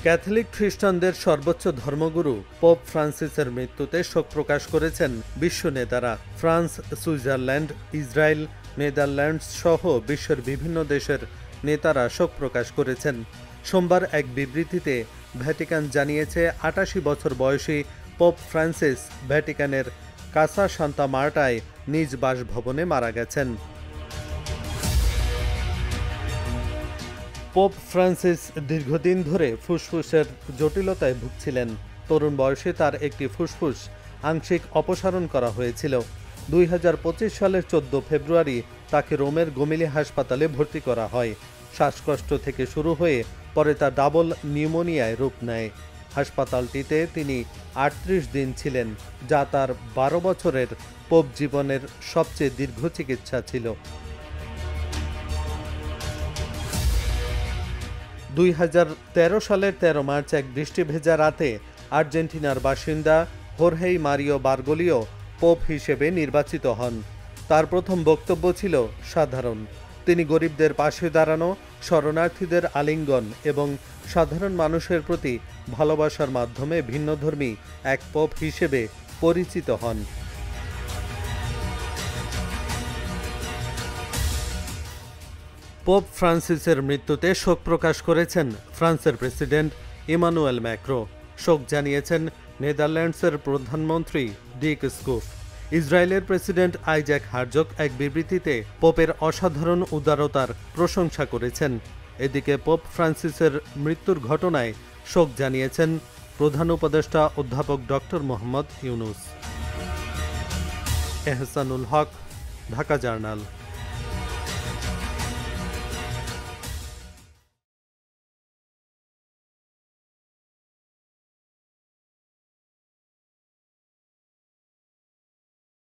Catholic খ্রিস্টানদের সর্বোচ্চ ধর্মগুরু পোপ ফ্রান্সিসের মৃত্যুতে শোক প্রকাশ করেছেন বিশ্ব নেতারা। ফ্রান্স, সুইজারল্যান্ড, ইসরায়েল, নেদারল্যান্ডস সহ বিশ্বের বিভিন্ন দেশের নেতারা শোক প্রকাশ করেছেন। সোমবার এক বিবৃতিতে ভ্যাটিকান জানিয়েছে ৮৮ বছর বয়সী পোপ ফ্রান্সিস ভ্যাটিকানের কাসা সান্তা মার্টায় নিজ বাসভবনে মারা গেছেন। পোপ ফ্রান্সিস দীর্ঘদিন ধরে ফুসফুসের জটিলতায় ভুগছিলেন। তরুণ বয়সে তার একটি ফুসফুস আংশিক অপসারণ করা হয়েছিল। ২০২৫ সালের ১৪ ফেব্রুয়ারি তাকে রোমের গোমিলি হাসপাতালে ভর্তি করা হয়। শ্বাসকষ্ট থেকে শুরু হয়ে পরে তা ডাবল নিউমোনিয়ায় রূপ নেয়। হাসপাতালটিতে তিনি ৩৮ দিন ছিলেন, যা তার ১২ বছরের পোপ জীবনের সবচেয়ে দীর্ঘ চিকিৎসা ছিল। ২০১৩ সালের ১৩ মার্চ এক বৃষ্টি ভেজা রাতে আর্জেন্টিনার বাসিন্দা হোর্হে মারিও বারগোলিও পোপ হিসেবে নির্বাচিত হন। তার প্রথম বক্তব্য ছিল সাধারণ। তিনি গরিবদের পাশে দাঁড়ানো, শরণার্থীদের আলিঙ্গন এবং সাধারণ মানুষের প্রতি ভালোবাসার মাধ্যমে ভিন্নধর্মী এক পোপ হিসেবে পরিচিত হন। পোপ ফ্রান্সিসের মৃত্যুতে শোক প্রকাশ করেছেন ফ্রান্সের প্রেসিডেন্ট ইমানুয়েল ম্যাক্রো। শোক জানিয়েছেন নেদারল্যান্ডসের প্রধানমন্ত্রী ডিক স্কুফ। ইসরায়েলের প্রেসিডেন্ট আইজ্যাক হারজগ এক বিবৃতিতে পোপের অসাধারণ উদারতার প্রশংসা করেছেন। এদিকে পোপ ফ্রান্সিসের মৃত্যুর ঘটনায় শোক জানিয়েছেন প্রধান উপদেষ্টা অধ্যাপক ডক্টর মোহাম্মদ ইউনুস। এহসানুল হক, ঢাকা জার্নাল।